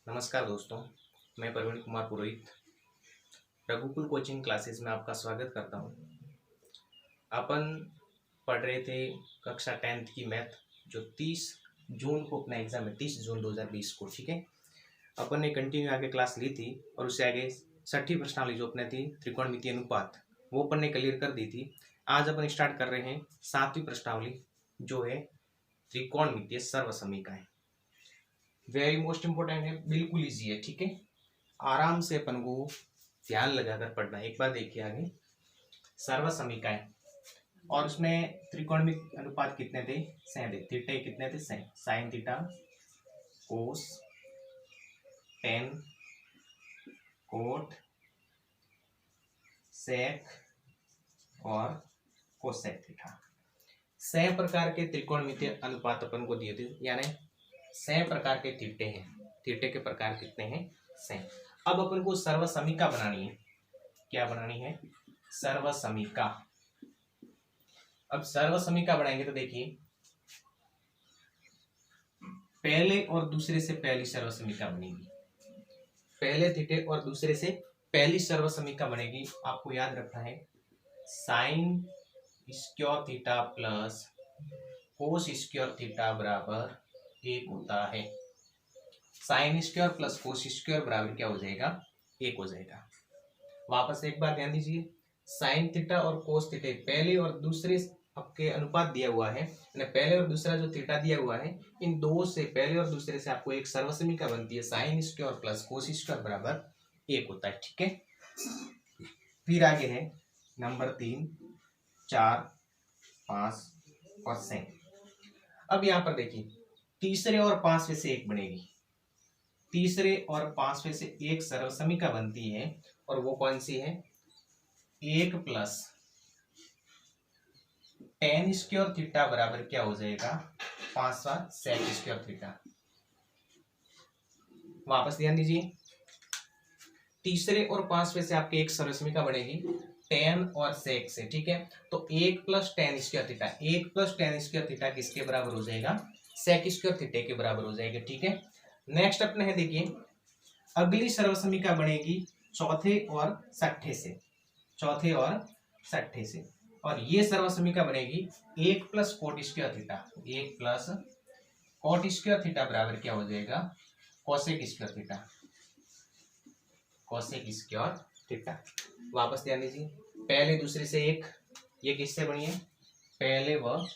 नमस्कार दोस्तों, मैं प्रवीण कुमार पुरोहित रघुकुल कोचिंग क्लासेस में आपका स्वागत करता हूं। अपन पढ़ रहे थे कक्षा 10th की मैथ, जो 30 जून को अपना एग्जाम है, 30 जून 2020 को। ठीक है, अपन ने कंटिन्यू आगे क्लास ली थी और उससे आगे 6ठी प्रश्नावली जो अपने थी त्रिकोणमितीय अनुपात, वो अपन ने क्लियर कर दी थी। आज अपन स्टार्ट कर रहे हैं 7वीं प्रश्नावली, जो है त्रिकोणमितीय सर्वसमीकरण। वेरी मोस्ट इंपोर्टेंट है, बिल्कुल इजी है। ठीक है, आराम से अपन को ध्यान लगाकर पढ़ना। एक बार देखिए आगे, सर्वसमीकरण, और उसमें त्रिकोणमितीय अनुपात कितने थे? 6 थे। थीटा कितने थे? 6। साइन थीटा, कोस, टेन, कोट, सेक और कोसेक थीटा। 6 प्रकार के त्रिकोणमितीय अनुपात अपन को दिए थे, यानी 6 प्रकार के थीटे हैं। थीटे के प्रकार कितने हैं? 6। अब अपन को सर्वसमीका बनानी है। क्या बनानी है? सर्वसमीका। अब सर्वसमीका बनाएंगे तो देखिए, पहले और दूसरे से पहली सर्वसमीका बनेगी। पहले थीटे और दूसरे से पहली सर्वसमीका बनेगी। आपको याद रखना है, sine square theta plus cos square theta बराबर 1 होता है। Sine square plus cos square बराबर क्या हो जाएगा? 1 हो जाएगा। वापस एक बार ध्यान दीजिए, साइन थीटा और कोस थीटा पहले और दूसरे आपके अनुपात दिया हुआ है, पहले और दूसरा जो थीटा दिया हुआ है, इन दो से, पहले और दूसरे से आपको एक सर्वसमीका बनती है। Sine square plus cos square बराबर 1 होता है। ठीक है, फिर आगे है नंबर 3, 4, 5 और 6। अब यहां पर देखिए, तीसरे और पांचवें से एक बनेगी। तीसरे और पांचवें से एक सर्वसमीका बनती है, और वो कौन सी है? 1 प्लस टेन स्क्वायर थीटा बराबर क्या हो जाएगा? 5वां सेक स्क्वायर थीटा। वापस ध्यान दीजिए, तीसरे और पांचवें से आपके एक सर्वसमीका बनेगी टेन और सेक से। ठीक है, तो 1 plus ten square theta, 1 plus ten square theta किसके बराबर हो जाएगा? सेक स्क्वायर थीटा के बराबर हो जाएगा। ठीक है, नेक्स्ट अपने है, देखिए अगली सर्वसमीका बनेगी चौथे और छठे से। चौथे और छठे से, और ये सर्वसमीका बनेगी 1 plus coat square theta. 1 plus coat square theta बराबर क्या हो जाएगा? Cosec square theta. Cosec square theta. वापस ध्यान दीजिए, पहले दूसरे से एक, ये किससे बनी है? पहले व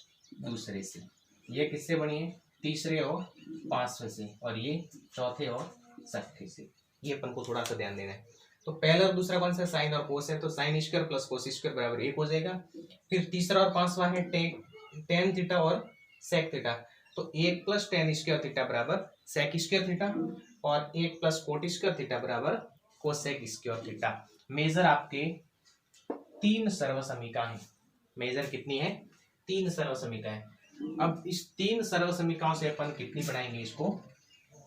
दूसरे से। ये किससे बनी है? तीसरे और पांचवें से, और ये चौथे और छठे से। ये अपन को थोड़ा सा ध्यान देना है। तो पहला और दूसरा कौन सा? साइन और कोस है, तो sine square plus cos square बराबर 1 हो जाएगा। फिर तीसरा और पांचवा है टेन थीटा और सेक थीटा, तो 1 प्लस टेन स्क्वायर थीटा बराबर सेक स्क्वायर थीटा, और 1 प्लस कोट स्क्वायर थीटा बराबर कोसेक स्क्वायर थीटा। मेजर आपके 3 सर्वसमीका है। मेजर कितनी है? 3 सर्वसमीका है। अब इस 3 सर्वसमीकाओं से अपन कितनी बनाएंगे? इसको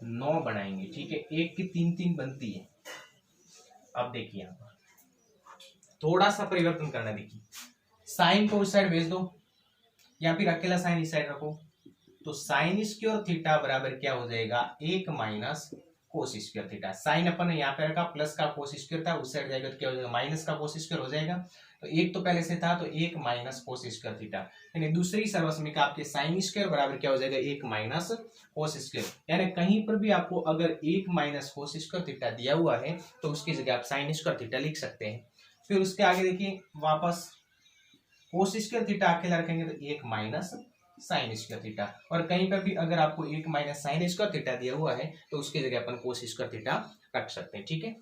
9 बनाएंगे। ठीक है, एक की 3-3 बनती है। अब देखिए यहां पर थोड़ा सा परिवर्तन करना। देखिए, साइन को उस साइड भेज दो, या फिर अकेला साइन इस साइड रखो, तो साइन स्क्वायर थीटा बराबर क्या हो जाएगा? 1 minus cos square theta. Sine अपन ने यहाँ पे रखा, प्लस का कोस स्क्वायर था, उस साइड जाएगा तो क्या हो जाएगा? माइनस का कोस स्क्वायर हो जाएगा। तो एक तो पहले से था, तो 1 माइनस कोस स्क्वायर थीटा, यानी दूसरी सर्वसमीका आपके साइन स्क्वायर बराबर क्या हो जाएगा? 1 माइनस कोस स्क्वायर। यानी कहीं पर भी आपको अगर 1 माइनस कोस स्क्वायर थीटा दिया हुआ है, तो उसकी जगह आप साइन स्क्वायर थीटा लिख सकते हैं। फिर उसके आगे देखिए, वापस कोस स्क्वायर थीटा अकेला रखेंगे तो 1 माइनस साइन स्क्वायर थीटा, और कहीं पर भी अगर आपको 1 माइनस साइन स्क्वायर थीटा दिया हुआ है, तो उसकी जगह अपन कोस स्क्वायर थीटा रख सकते हैं। ठीक है,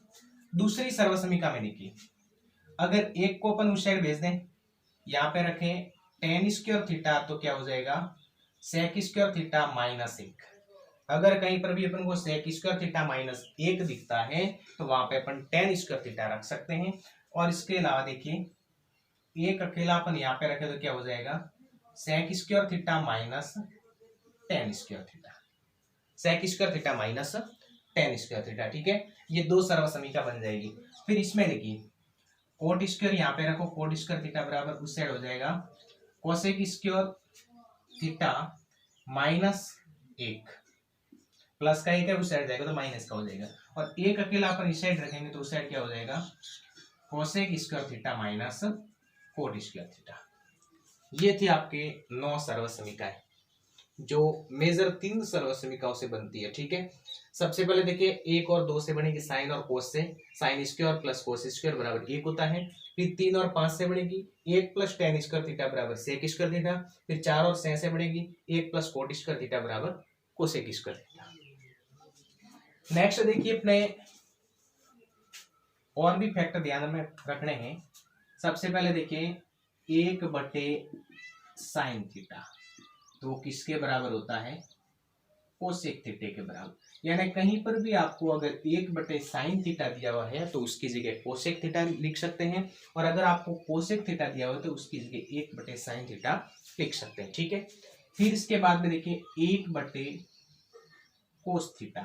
दूसरी सर्वसमीका में देखिए, अगर एक को अपन उस साइड भेज दें, यहाँ पे रखें टेन स्क्वायर थीटा, तो क्या हो जाएगा? Sec square theta minus 1। अगर कहीं पर भी अपन को सेक स्क्वायर थीटा माइनस 1 दिखता है, तो वहां पे अपन टेन स्क्वायर थीटा रख सकते हैं। और इसके अलावा देखिए, एक अकेला अपन यहाँ पे रखे तो क्या हो जाएगा? Sec square theta minus tan square theta. Sec square theta minus tan square theta. ठीक है, ये 2 सर्वसमीका बन जाएगी। फिर इसमें देखिए, कोट स्क्वायर यहाँ पे रखो, कोट स्क्वायर थीटा बराबर उस साइड हो जाएगा cosec square theta minus 1। Plus का एक है उस साइड जाएगा तो माइनस का हो जाएगा, और एक अकेला अपन इस साइड रखेंगे तो उस साइड क्या हो जाएगा, cosec square theta minus cot square theta. ये थी आपके 9 सर्वसमीकाएं जो मेजर 3 सर्वसमीकाओं से बनती है। ठीक है, सबसे पहले देखिए 1 और 2 से बनेगी साइन और कोस से, sine square plus cos square बराबर 1 होता है। फिर 3 और 5 से बनेगी 1 प्लस टेन स्क्वायर थीटा बराबर सेक स्क्वायर थीटा। फिर 4 और 6 से बनेगी 1 प्लस कोट स्क्वायर थीटा बराबर कोसेक स्क्वायर थीटा। नेक्स्ट देखिए अपने और भी फैक्टर ध्यान में रखने हैं। सबसे पहले देखिए 1/साइन थीटा तो किसके बराबर होता है, कोसेक थीटा के बराबर। यानी कहीं पर भी आपको अगर 1/साइन थीटा दिया हुआ है तो उसकी जगह कोसेक थीटा लिख सकते हैं, और अगर आपको कोसेक थीटा दिया हुआ है तो उसकी जगह 1/साइन थीटा लिख सकते हैं। ठीक है, फिर इसके बाद में देखिए 1/कोस थीटा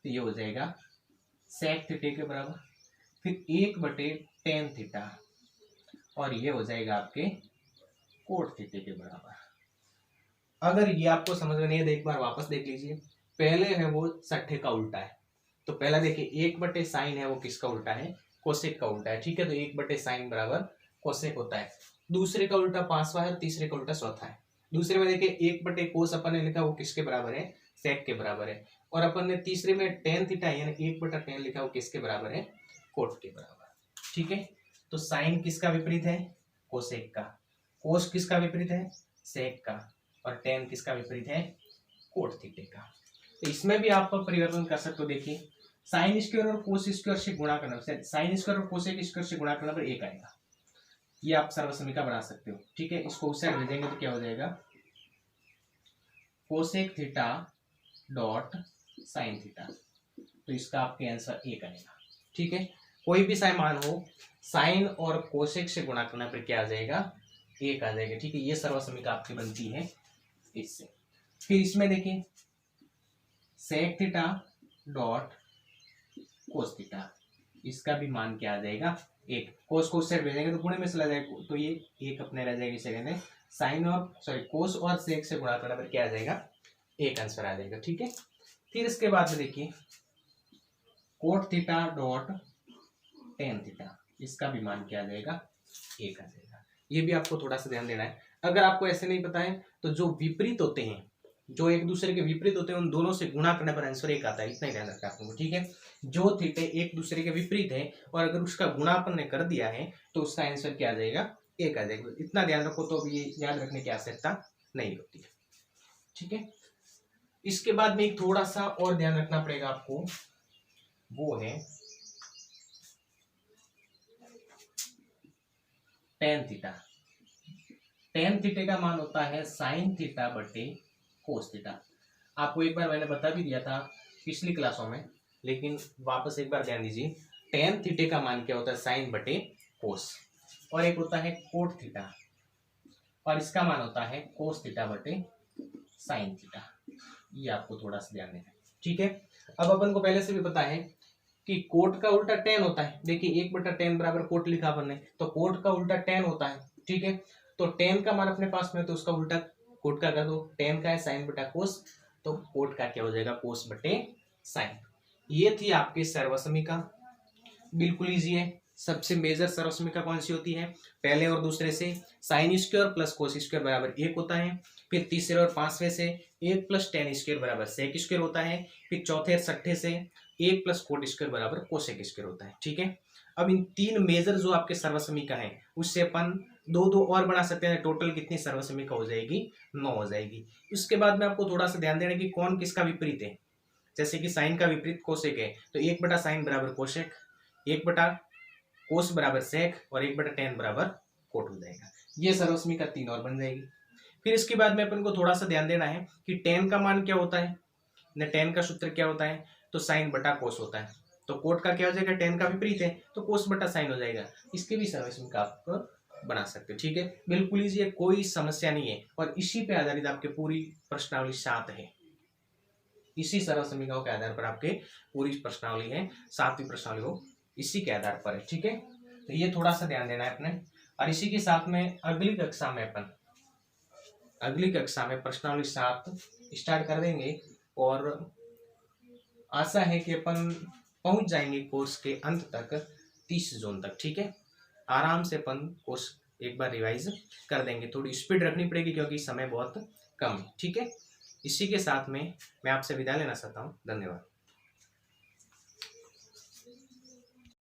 तो ये हो जाएगा सेक थीटा के बराबर। फिर 1/टेन थीटा और ये हो जाएगा आपके कोट थीटा के बराबर। अगर ये आपको समझ में नहीं है तो एक बार वापस देख लीजिए। पहले है वो सट्ठे का उल्टा है, तो पहला देखिए 1/साइन है वो किसका उल्टा है, कोसेक का उल्टा है। ठीक है, तो 1/साइन बराबर कोसेक होता है। दूसरे का उल्टा 5वां है, तीसरे का उल्टा 1/4 है। दूसरे में देखिए 1/कोस अपन ने लिखा वो किसके बराबर है, सेक के बराबर है। और अपन ने तीसरे में टेन थीटा यानी 1/10 लिखा वो किसके बराबर है, कोट के बराबर। ठीक है, तो साइन किसका विपरीत है, कोसेक का। कोस किसका विपरीत है, सेक का। और टेन किसका विपरीत है, कोट थीटा का। तो इसमें भी आप परिवर्तन कर सकते हो। देखिए साइन स्क्वायर और कोस स्क्वायर से गुणा करना, साइन स्क्वायर और कोसेक स्क्वायर से गुणा करने पर 1 आएगा। ये आप सर्वसमीका बना सकते हो। ठीक है, इसको उस साइड भेजेंगे तो क्या हो जाएगा, cosec theta dot sine theta. तो इसका आपके आंसर 1 आएगा। ठीक है, कोई भी साइन मान हो साइन और कोसेक से गुणा करने पर क्या आ जाएगा, 1 आ जाएगा। ठीक है, ये सर्वसमीका आपकी बनती है इससे। फिर इसमें देखिए sec theta dot cos theta, इसका भी मान क्या आ जाएगा, 1। कोस को उस साइड भेजेंगे तो गुणे में चला जाएगा तो ये 1 अपने रह जाएगी सेकंड है। साइन और कोस और सेक से गुणा करने पर क्या आ जाएगा, 1 आंसर आ जाएगा। ठीक है, फिर इसके बाद में देखिए cot theta dot tan theta, इसका भी मान क्या आ जाएगा, 1 आ जाएगा। ये भी आपको थोड़ा सा ध्यान देना है। अगर आपको ऐसे नहीं पता है तो जो विपरीत होते हैं, जो एक दूसरे के विपरीत होते हैं, उन दोनों से गुणा करने पर आंसर 1 आता है। इतना ही ध्यान रखना आपको। ठीक है, जो थीटे एक दूसरे के विपरीत है और अगर उसका गुणा अपन ने कर दिया है तो उसका आंसर क्या आ जाएगा, 1 आ जाएगा। इतना ध्यान रखो तो ये याद रखने की आवश्यकता नहीं होती है। ठीक है, इसके बाद में एक थोड़ा सा और ध्यान रखना पड़ेगा आपको, वो है टेन थीटा। टेन थीटा का मान होता है साइन थीटा बटे कोस थीटा। आपको एक बार मैंने बता भी दिया था पिछली क्लासों में, लेकिन वापस एक बार ध्यान दीजिए। टेन थीटा का मान क्या होता है, साइन बटे कोस, और एक होता है कोट थीटा और इसका मान होता है कोस थीटा बटे साइन थीटा। ये आपको थोड़ा सा ध्यान देना है। ठीक है, अब अपन को पहले से भी पता है कि कोट का उल्टा टेन होता है। देखिए 1/10 बराबर कोट लिखा अपन ने, तो कोट का उल्टा टेन होता है। ठीक है, तो टेन का मान अपने पास में तो उसका उल्टा कोट का कर दो। टेन का है साइन बटा कोस, तो कोट का क्या हो जाएगा, कोस बटे साइन। ये थी आपकी सर्वसमीका, बिल्कुल इजी है। सबसे मेजर सर्वसमीका कौन सी होती है, पहले और दूसरे से sine square plus cos square बराबर 1 होता है। फिर तीसरे और पांचवें से 1 प्लस टेन स्क्वायर बराबर सेक स्क्वायर होता है। फिर चौथे और छठे से 1 प्लस कोट स्क्वायर बराबर कोसेक स्क्वायर होता है। ठीक है, अब इन 3 मेजर जो आपके सर्वसमीका है उससे अपन 2 और बना सकते हैं। टोटल कितनी सर्वसमीका हो जाएगी, 9 हो जाएगी। उसके बाद में आपको थोड़ा सा ध्यान देना कि कौन किसका विपरीत है। जैसे कि साइन का विपरीत कोसेक है, तो 1/साइन बराबर कोसेक, 1/कोस बराबर सेक और 1/10 बराबर कोट हो जाएगा। ये सर्वसमीका 3 और बन जाएगी। फिर इसके बाद में अपन को थोड़ा सा ध्यान देना है कि टेन का मान क्या होता है, न टेन का सूत्र क्या होता है, तो साइन बटा कोस होता है। तो कोट का क्या हो जाएगा, टेन का विपरीत है तो कोस बटा साइन हो जाएगा। इसके भी सर्वसमीका आप बना सकते हो। ठीक है, बिल्कुल इजी है, कोई समस्या नहीं है। और इसी पे आधारित आपके पूरी प्रश्नावली 7 है। इसी सर्वसमीकाओं के आधार पर आपके पूरी प्रश्नावली है, 7वीं प्रश्नावली हो इसी के आधार पर है। ठीक है, तो ये थोड़ा सा ध्यान देना है अपने। और इसी के साथ में अगली कक्षा में प्रश्नावली 7 स्टार्ट कर देंगे और आशा है कि अपन पहुंच जाएंगे कोर्स के अंत तक, 30 जून तक। ठीक है, आराम से अपन कोर्स एक बार रिवाइज कर देंगे। थोड़ी स्पीड रखनी पड़ेगी क्योंकि समय बहुत कम है। ठीक है, इसी के साथ में मैं आपसे विदा लेना चाहता हूँ। धन्यवाद।